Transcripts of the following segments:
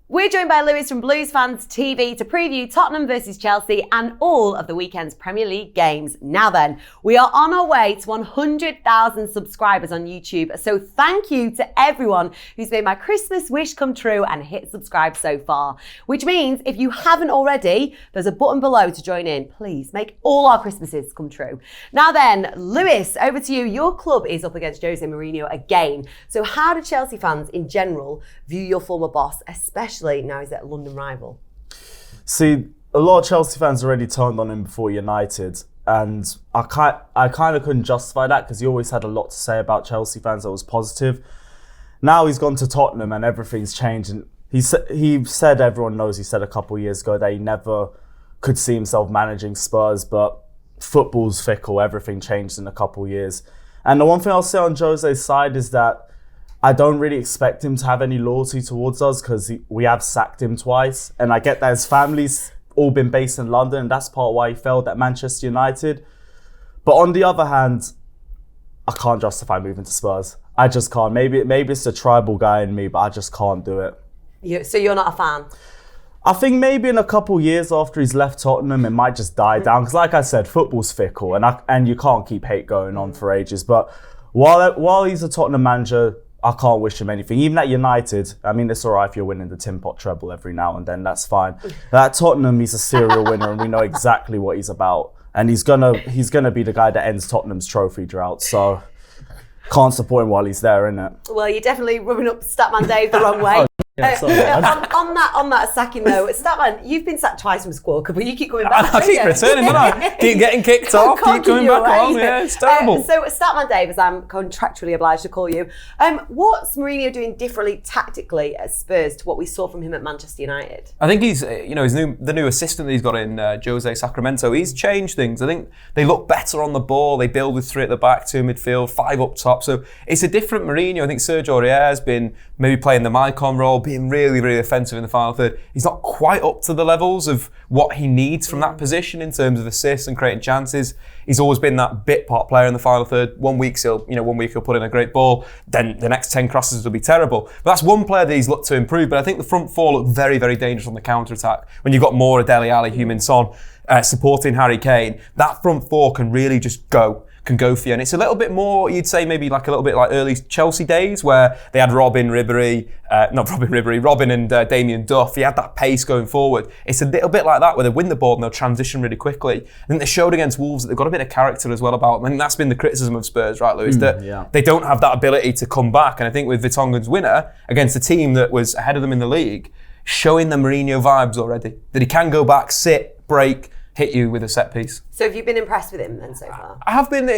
We're joined by Lewis from Blues Fans TV to preview Tottenham versus Chelsea and all of the weekend's Premier League games. Now then, we are on our way to 100,000 subscribers on YouTube. So thank you to everyone who's made my Christmas wish come true and hit subscribe so far. Which means if you haven't already, there's a button below to join in. Please make all our Christmases come true. Now then, Lewis, over to you. Your club is up against Jose Mourinho again. So how do Chelsea fans in general view your former boss, especially now he's a London rival? See, a lot of Chelsea fans already turned on him before United, and I kind of couldn't justify that because he always had a lot to say about Chelsea fans that was positive. Now he's gone to Tottenham and everything's changed. And he said, everyone knows, he said a couple of years ago that he never could see himself managing Spurs, but football's fickle, everything changed in a couple of years. And the one thing I'll say on Jose's side is that I don't really expect him to have any loyalty towards us because we have sacked him twice. And I get that his family's all been based in London and that's part of why he failed at Manchester United. But on the other hand, I can't justify moving to Spurs. I just can't. Maybe it's the tribal guy in me, but I just can't do it. So you're not a fan? I think maybe in a couple years after he's left Tottenham, it might just die down. Because like I said, football's fickle and you can't keep hate going on for ages. But while he's a Tottenham manager, I can't wish him anything. Even at United, I mean, it's all right if you're winning the Tin Pot treble every now and then, that's fine. At Tottenham, he's a serial winner and we know exactly what he's about. And he's gonna be the guy that ends Tottenham's trophy drought. So can't support him while he's there, innit? Well, you're definitely rubbing up Statman Dave the wrong way. On that sacking though, Statman, you've been sacked twice from Squawka, but you keep coming back. I keep returning, don't I? Keep getting kicked off, keep coming back on. Yeah, it's terrible. So Statman Dave, as I'm contractually obliged to call you, what's Mourinho doing differently tactically at Spurs to what we saw from him at Manchester United? I think he's, the new assistant that he's got in, Jose Sacramento. He's changed things. I think they look better on the ball. They build with 3 at the back, 2 midfield, 5 up top. So it's a different Mourinho. I think Sergio Aurier's been maybe playing the Mikel role, being really, really offensive in the final third. He's not quite up to the levels of what he needs from that position in terms of assists and creating chances. He's always been that bit part player in the final third. One week he'll put in a great ball, then the next 10 crosses will be terrible. But that's one player that he's looked to improve. But I think the front 4 look very, very dangerous on the counter-attack. When you've got Moura, Dele Alli, Heung-min Son supporting Harry Kane, that front 4 can really just go for you. And it's a little bit more, you'd say maybe like a little bit like early Chelsea days where they had Robin and Damien Duff. He had that pace going forward. It's a little bit like that where they win the ball and they'll transition really quickly. I think they showed against Wolves that they've got a bit of character as well about them. And that's been the criticism of Spurs, right, Lewis? They don't have that ability to come back. And I think with Vertonghen's winner against a team that was ahead of them in the league, showing the Mourinho vibes already, that he can go back, sit, break, hit you with a set piece. So have you been impressed with him then so far? I have been.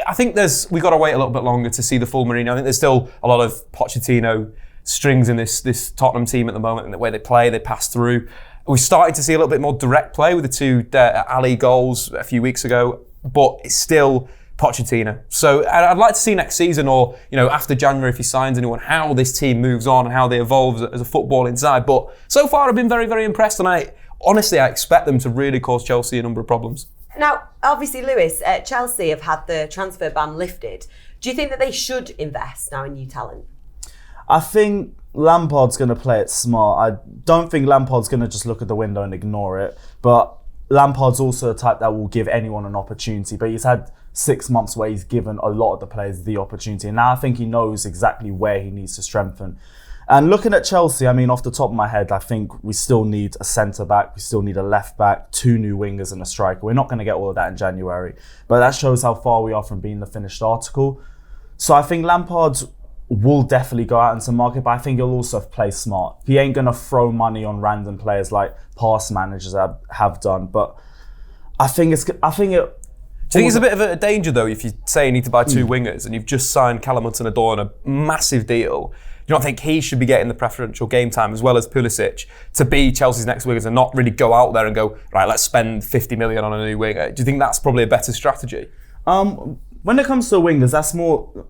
I think we've got to wait a little bit longer to see the full Mourinho. I think there's still a lot of Pochettino strings in this Tottenham team at the moment, and the way they play, they pass through. We're starting to see a little bit more direct play with the 2 Ali goals a few weeks ago, but it's still Pochettino. So I'd like to see next season or after January if he signs anyone, how this team moves on and how they evolve as a football inside. But so far I've been very, very impressed, and honestly, I expect them to really cause Chelsea a number of problems. Now, obviously, Lewis, Chelsea have had the transfer ban lifted. Do you think that they should invest now in new talent? I think Lampard's going to play it smart. I don't think Lampard's going to just look at the window and ignore it. But Lampard's also the type that will give anyone an opportunity. But he's had 6 months where he's given a lot of the players the opportunity. And now I think he knows exactly where he needs to strengthen. And looking at Chelsea, I mean, off the top of my head, I think we still need a centre-back, we still need a left-back, 2 new wingers and a striker. We're not going to get all of that in January, but that shows how far we are from being the finished article. So I think Lampard will definitely go out into the market, but I think he'll also play smart. He ain't going to throw money on random players like past managers have done, but I think it... Do you think it's a bit of a danger, though, if you say you need to buy 2 wingers and you've just signed Callum Hudson-Odoi on a massive deal? Do you not think he should be getting the preferential game time as well as Pulisic to be Chelsea's next wingers and not really go out there and go, right, let's spend 50 million on a new winger? Do you think that's probably a better strategy? When it comes to wingers, that's more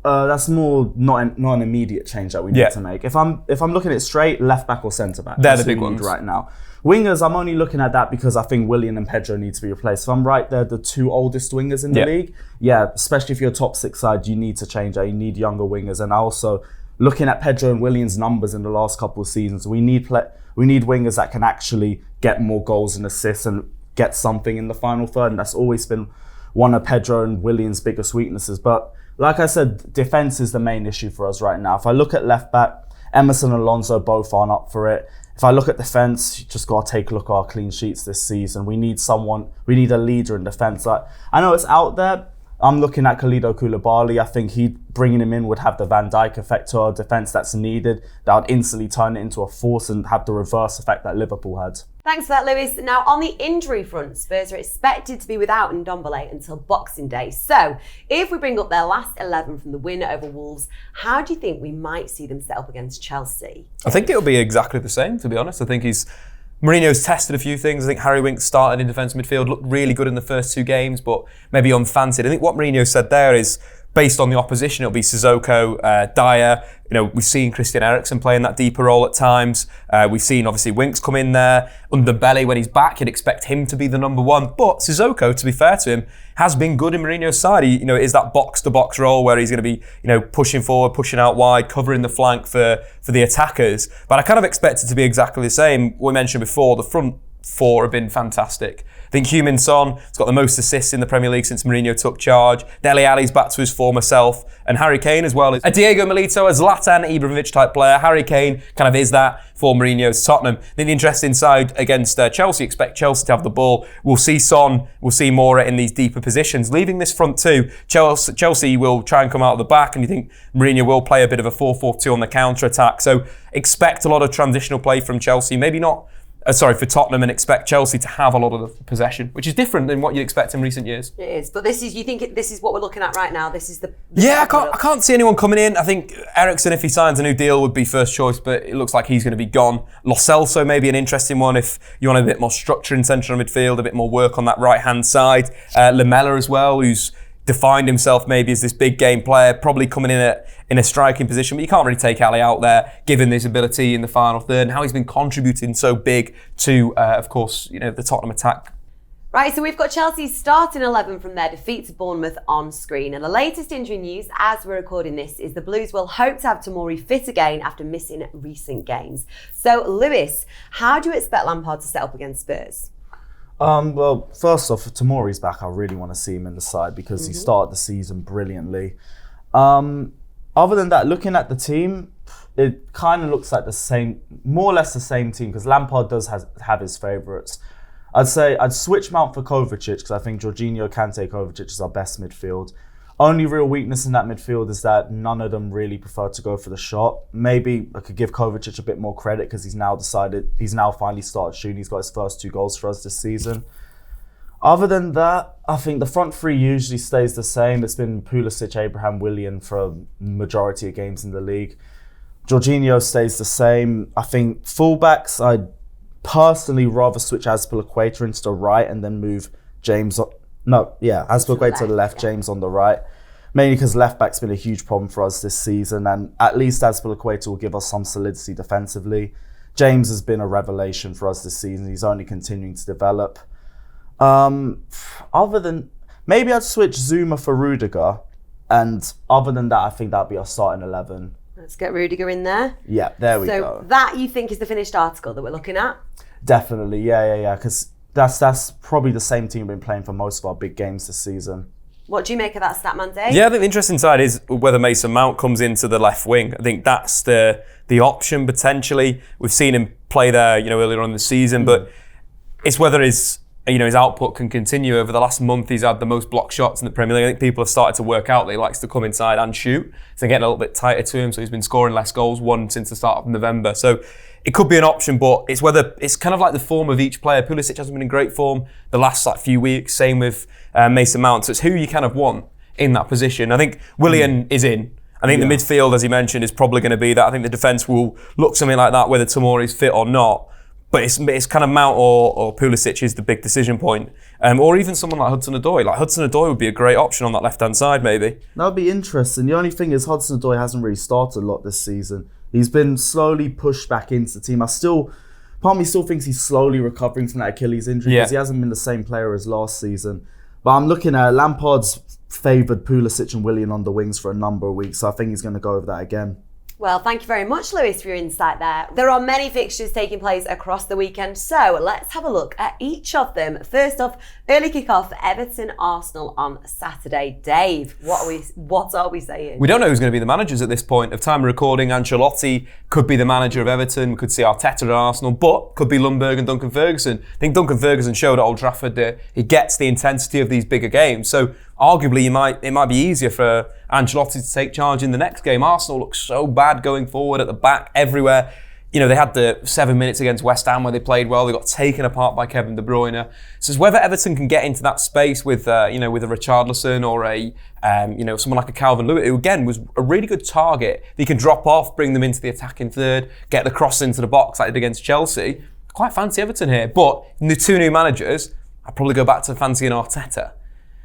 not an immediate change that we need to make. If I'm looking at it straight, left back or centre back, they're the big ones right now. Wingers, I'm only looking at that because I think Willian and Pedro need to be replaced. If I'm right, they're the 2 oldest wingers in the league. Yeah, especially if you're a top 6 side, you need to change that. You need younger wingers, and I also looking at Pedro and Willian's numbers in the last couple of seasons, we need wingers that can actually get more goals and assists and get something in the final third, and that's always been one of Pedro and Willian's biggest weaknesses. But like I said, defence is the main issue for us right now. If I look at left back, Emerson and Alonso both aren't up for it. If I look at defence, you just got to take a look at our clean sheets this season. We need a leader in defence. Like, I know it's out there. I'm looking at Khalidou Koulibaly. I think bringing him in would have the Van Dijk effect to our defence that's needed. That would instantly turn it into a force and have the reverse effect that Liverpool had. Thanks for that, Lewis. Now, on the injury front, Spurs are expected to be without Ndombele until Boxing Day. So, if we bring up their last 11 from the win over Wolves, how do you think we might see them set up against Chelsea? I think it'll be exactly the same, to be honest. I think Mourinho's tested a few things. I think Harry Winks started in defensive midfield, looked really good in the first 2 games, but maybe unfancied. I think what Mourinho said there is, based on the opposition, it'll be Sissoko, Dyer. We've seen Christian Eriksen play in that deeper role at times. We've seen, obviously, Winks come in there. Ndombele, when he's back, you'd expect him to be the number one. But Sissoko, to be fair to him, has been good in Mourinho's side. He, is that box-to-box role where he's going to be, pushing forward, pushing out wide, covering the flank for the attackers. But I kind of expect it to be exactly the same. We mentioned before, the front 4 have been fantastic. I think Heung-min Son has got the most assists in the Premier League since Mourinho took charge. Dele Alli's back to his former self. And Harry Kane as well. A Diego Milito, a Zlatan Ibrahimovic type player. Harry Kane kind of is that for Mourinho's Tottenham. Then the interesting side against Chelsea, expect Chelsea to have the ball. We'll see Son, we'll see Mora in these deeper positions. Leaving this front 2, Chelsea will try and come out of the back, and you think Mourinho will play a bit of a 4-4-2 on the counter-attack. So expect a lot of transitional play from Chelsea. Maybe not for Tottenham, and expect Chelsea to have a lot of the possession, which is different than what you'd expect in recent years. It is, but you think this is what we're looking at right now? This is the... I can't see anyone coming in. I think Eriksen, if he signs a new deal, would be first choice, but it looks like he's going to be gone. Lo Celso may be an interesting one if you want a bit more structure in central midfield, a bit more work on that right-hand side. Lamela as well, who's defined himself maybe as this big game player, probably coming in a striking position, but you can't really take Ali out there, given his ability in the final third and how he's been contributing so big to, of course, the Tottenham attack. Right, so we've got Chelsea's starting 11 from their defeat to Bournemouth on screen. And the latest injury news, as we're recording this, is the Blues will hope to have Tomori fit again after missing recent games. So, Lewis, how do you expect Lampard to set up against Spurs? Well, first off, if Tomori's back, I really want to see him in the side because he started the season brilliantly. Other than that, looking at the team, it kind of looks like more or less the same team, because Lampard does have his favourites. I'd say I'd switch Mount for Kovacic, because I think Jorginho, Kante, Kovacic is our best midfield. Only real weakness in that midfield is that none of them really prefer to go for the shot. Maybe I could give Kovacic a bit more credit because he's now finally started shooting. He's got his first 2 goals for us this season. Other than that, I think the front 3 usually stays the same. It's been Pulisic, Abraham, Willian for a majority of games in the league. Jorginho stays the same. I think fullbacks, I'd personally rather switch Azpilicueta into the right and then move James Azpilicueta to the left, James on the right. Mainly because left back's been a huge problem for us this season, and at least Azpilicueta will give us some solidity defensively. James has been a revelation for us this season. He's only continuing to develop. Other than maybe I'd switch Zuma for Rudiger, and other than that, I think that'd be our starting 11. Let's get Rudiger in there. Yeah, there we go. So that you think is the finished article that we're looking at? Definitely, yeah. Because that's probably the same team we've been playing for most of our big games this season. What do you make of that, Statman Dave? Yeah, I think the interesting side is whether Mason Mount comes into the left wing. I think that's the option potentially. We've seen him play there, earlier on in the season, but it's whether his output can continue. Over the last month, he's had the most block shots in the Premier League. I think people have started to work out that he likes to come inside and shoot. So getting a little bit tighter to him. So he's been scoring less goals, 1 since the start of November. So it could be an option, but it's kind of like the form of each player. Pulisic hasn't been in great form the last few weeks. Same with Mason Mount. So it's who you kind of want in that position. I think Willian is in. I think the midfield, as he mentioned, is probably going to be that. I think the defence will look something like that, whether Tomori's fit or not. But it's kind of Mount or Pulisic is the big decision point. Or even someone like Hudson-Odoi. Like Hudson-Odoi would be a great option on that left-hand side, maybe. That would be interesting. The only thing is Hudson-Odoi hasn't really started a lot this season. He's been slowly pushed back into the team. Part of me still thinks he's slowly recovering from that Achilles injury because he hasn't been the same player as last season. But I'm looking at Lampard's favoured Pulisic and Willian on the wings for a number of weeks, so I think he's going to go over that again. Well, thank you very much, Lewis, for your insight there. There are many fixtures taking place across the weekend, so let's have a look at each of them. First off, early kick-off, Everton-Arsenal on Saturday. Dave, what are we saying? We don't know who's going to be the managers at this point. Of time of recording, Ancelotti could be the manager of Everton. We could see Arteta at Arsenal, but could be Lundberg and Duncan Ferguson. I think Duncan Ferguson showed at Old Trafford that he gets the intensity of these bigger games. So arguably, it might be easier for Ancelotti to take charge in the next game. Arsenal looks so bad going forward at the back, everywhere. You know, they had the 7 minutes against West Ham where they played well. They got taken apart by Kevin De Bruyne. So it's whether Everton can get into that space with, with a Richarlison or someone like a Calvin Lewin, who again was a really good target. They can drop off, bring them into the attacking third, get the cross into the box like they did against Chelsea. Quite fancy Everton here. But the two new managers, I'd probably go back to fancying Arteta.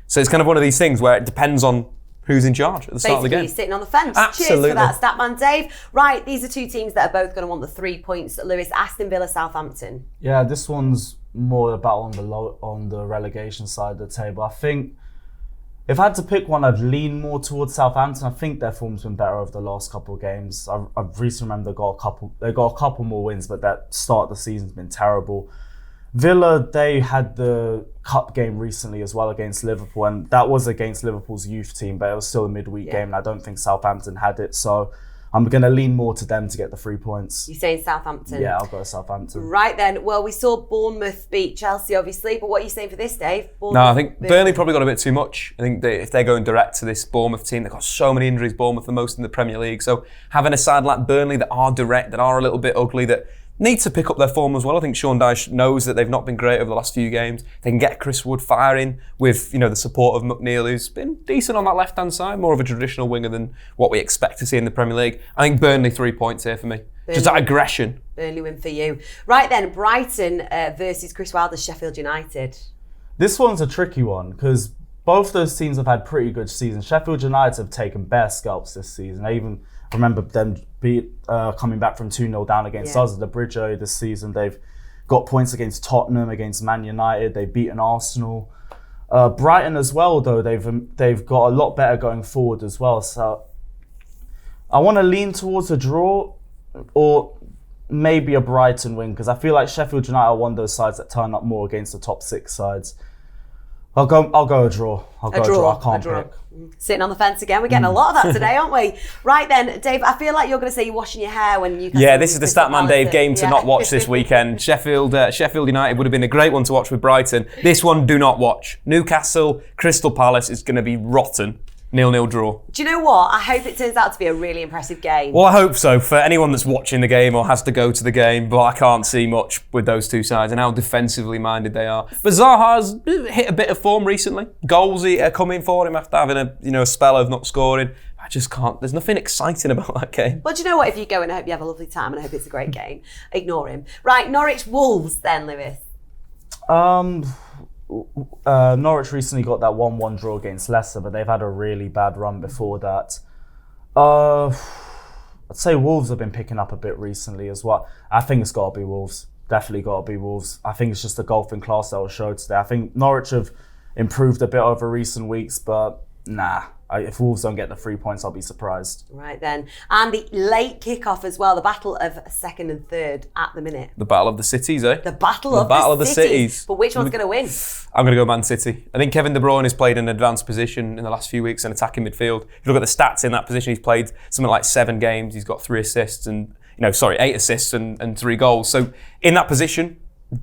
So it's kind of one of these things where it depends on who's in charge at the start of the game. Sitting on the fence. Absolutely. Cheers for that, Statman Dave. Right, these are two teams that are both going to want the 3 points. Lewis, Aston Villa, Southampton. Yeah, this one's more about on the relegation side of the table. I think if I had to pick one, I'd lean more towards Southampton. I think their form's been better over the last couple of games. I've recently remembered they got a couple more wins, but that start of the season's been terrible. Villa, they had the cup game recently as well against Liverpool, and that was against Liverpool's youth team, but it was still a midweek game, and I don't think Southampton had it, so I'm going to lean more to them to get the 3 points. You're saying Southampton? Yeah, I'll go Southampton. Right then, well, we saw Bournemouth beat Chelsea, obviously, but what are you saying for this, Dave? No, I think Burnley probably got a bit too much. I think if they're going direct to this Bournemouth team, they've got so many injuries, Bournemouth the most in the Premier League, so having a side like Burnley that are direct, that are a little bit ugly, that need to pick up their form as well. I think Sean Dyche knows that they've not been great over the last few games. They can get Chris Wood firing with, the support of McNeil, who's been decent on that left-hand side, more of a traditional winger than what we expect to see in the Premier League. I think Burnley 3 points here for me. Just that aggression. Burnley win for you. Right then, Brighton versus Chris Wilder's Sheffield United. This one's a tricky one because both those teams have had pretty good seasons. Sheffield United have taken bare scalps this season. I even remember them coming back from 2-0 down against us at the Bridge earlier this season. They've got points against Tottenham, against Man United. They've beaten Arsenal. Brighton as well, though, they've got a lot better going forward as well. So I want to lean towards a draw or maybe a Brighton win because I feel like Sheffield United are one of those sides that turn up more against the top 6 sides. I'll go a draw. I can't pick. Sitting on the fence again. We're getting a lot of that today, aren't we? Right then, Dave, I feel like you're going to say you're washing your hair when you... Yeah, this is the Statman Dave game to not watch this weekend. Sheffield United would have been a great one to watch with Brighton. This one, do not watch. Newcastle, Crystal Palace is going to be rotten. 0-0 draw. Do you know what? I hope it turns out to be a really impressive game. Well, I hope so for anyone that's watching the game or has to go to the game, but I can't see much with those two sides and how defensively minded they are. But Zaha's hit a bit of form recently. Goals are coming for him after having a spell of not scoring. I just can't. There's nothing exciting about that game. Well, do you know what? If you go and I hope you have a lovely time and I hope it's a great game. Ignore him. Right, Norwich Wolves then, Lewis. Norwich recently got that 1-1 draw against Leicester, but they've had a really bad run before that. I'd say Wolves have been picking up a bit recently as well. I think it's got to be Wolves. Definitely got to be Wolves. I think it's just the golfing class that was showed today. I think Norwich have improved a bit over recent weeks, but nah. If Wolves don't get the 3 points, I'll be surprised. Right then. And the late kickoff as well, the battle of second and third at the minute. The battle of the cities, eh? The battle of the cities. But which one's going to win? I'm going to go Man City. I think Kevin De Bruyne has played an advanced position in the last few weeks in attacking midfield. If you look at the stats in that position, he's played something like 7 games. He's got 8 assists and 3 goals. So in that position,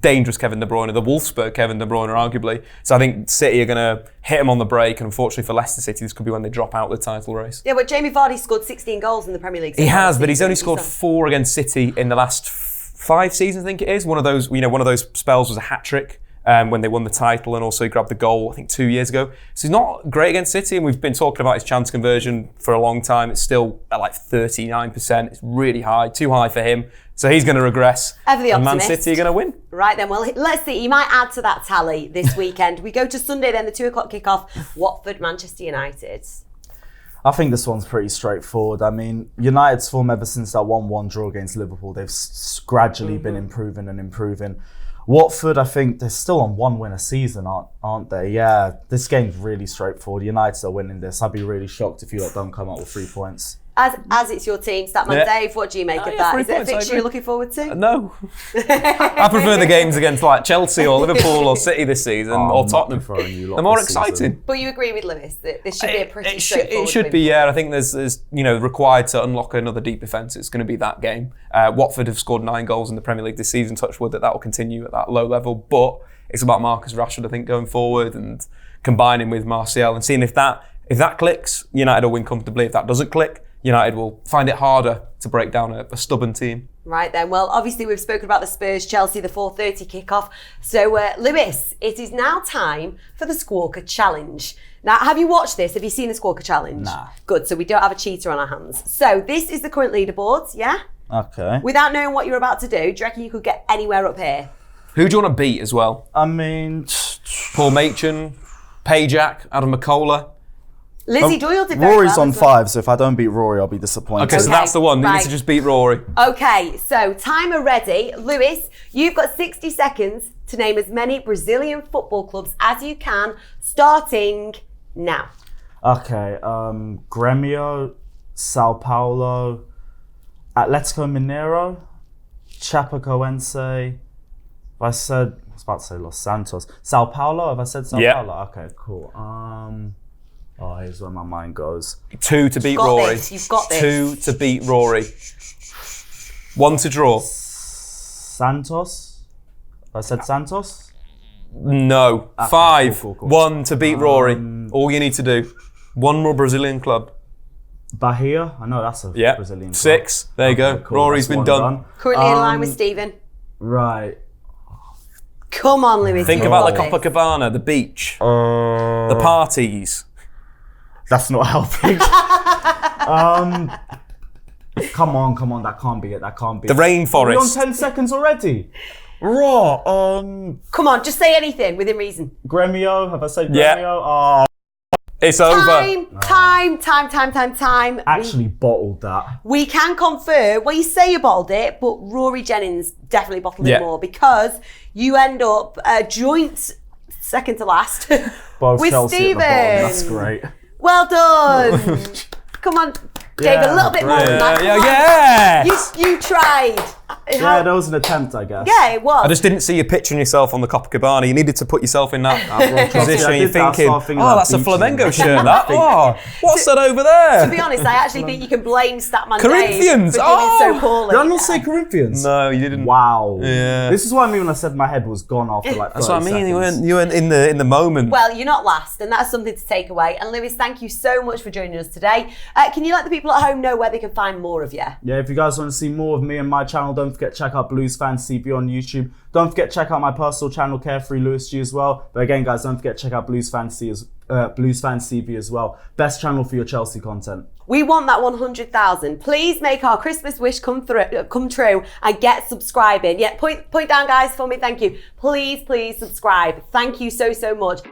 dangerous Kevin De Bruyne, the Wolfsburg Kevin De Bruyne, arguably. So I think City are going to hit him on the break, and unfortunately for Leicester City, this could be when they drop out of the title race. Yeah, but Jamie Vardy scored 16 goals in the Premier League. He has, but he's only scored 4 against City in the last 5 seasons, I think it is. One of those spells was a hat-trick. When they won the title, and also he grabbed the goal, I think 2 years ago. So he's not great against City, and we've been talking about his chance conversion for a long time. It's still at like 39%. It's really high, too high for him. So he's going to regress. Ever the and optimist. Man City are going to win. Right then, well, let's see. You might add to that tally this weekend. We go to Sunday then, the 2:00 kickoff, Watford, Manchester United. I think this one's pretty straightforward. I mean, United's form ever since that 1-1 draw against Liverpool, they've gradually been improving. Watford, I think they're still on 1 win a season, aren't they? Yeah, this game's really straightforward. United are winning this. I'd be really shocked if you don't come up with 3 points. As it's your team, Statman Dave, what do you make of that? 3 Is it a points, I fixture agree. you're looking forward to? No. I prefer the games against like Chelsea or Liverpool or City this season or Tottenham. They're more exciting. But you agree with Lewis that this should be a pretty straightforward It should win. be, yeah. I think there's required to unlock another deep defence. It's going to be that game. Watford have scored 9 goals in the Premier League this season. Touch wood that will continue at that low level. But it's about Marcus Rashford, I think, going forward and combining with Martial and seeing if that clicks, United will win comfortably. If that doesn't click, United will find it harder to break down a stubborn team. Right then, well, obviously we've spoken about the Spurs Chelsea, the 4:30 kickoff. So, Lewis, it is now time for the Squawka Challenge. Now, have you watched this? Have you seen the Squawka Challenge? Nah. Good, so we don't have a cheater on our hands. So, this is the current leaderboards, yeah? Okay. Without knowing what you're about to do, you reckon you could get anywhere up here? Who do you want to beat as well? I mean, Paul Machin, Pajak, Adam McCullough. Lizzie Doyle did very Rory's well on as well. 5, so if I don't beat Rory, I'll be disappointed. Okay, so that's the one. You right. need to just beat Rory. Okay, so timer ready. Lewis, you've got 60 seconds to name as many Brazilian football clubs as you can, starting now. Okay, Grêmio, Sao Paulo, Atletico Mineiro, Chapecoense. I was about to say Los Santos. Sao Paulo, have I said Sao Paulo? Okay, cool. Here's where my mind goes. 2 to beat got Rory. this, you've got this. 2 to beat Rory. 1 to draw. Santos? I said Santos? No. 5. cool. 1 to beat Rory. All you need to do. 1 more Brazilian club. Bahia? I know that's a Brazilian club. 6. There you go. Cool, Rory's that's been one done. Currently in line with Stephen. Right. Come on, Lewis. Think you've about the got this. Copacabana, the beach, the parties. That's not helping. Come on, that can't be it. The rainforest. We're on 10 seconds already. Raw. Come on, just say anything within reason. Grêmio, have I said Grêmio? Yeah. It's over. Time. Actually bottled that. We can confirm, well, you say you bottled it, but Rory Jennings definitely bottled it more because you end up joint second to last Both with Chelsea Stephen. at the bottom. That's great. Well done. Come on, Dave, a little bit more than that. Yeah. You tried. Yeah, that was an attempt, I guess. Yeah, it was. I just didn't see you picturing yourself on the Copacabana. You needed to put yourself in that position. I You're did that, thinking, so I think that's a beach Flamengo thing. shirt, that. Oh, what's that over there? To be honest, I actually think you can blame Statman Corinthians. Dave for doing so poorly. Did I not say Corinthians? No, you didn't. Wow. Yeah. This is what I mean when I said my head was gone after like 30 That's what I mean. seconds. You weren't in the moment. Well, you're not last, and that's something to take away. And Lewis, thank you so much for joining us today. Can you let the people at home know where they can find more of you? Yeah, if you guys want to see more of me and my channel, don't forget to check out Blues Fans TV on YouTube. Don't forget to check out my personal channel, Carefree Lewis G, as well. But again, guys, don't forget to check out Blues Fans TV as well. Best channel for your Chelsea content. We want that 100,000. Please make our Christmas wish come true and get subscribing. Yeah, point down, guys, for me. Thank you. Please subscribe. Thank you so much.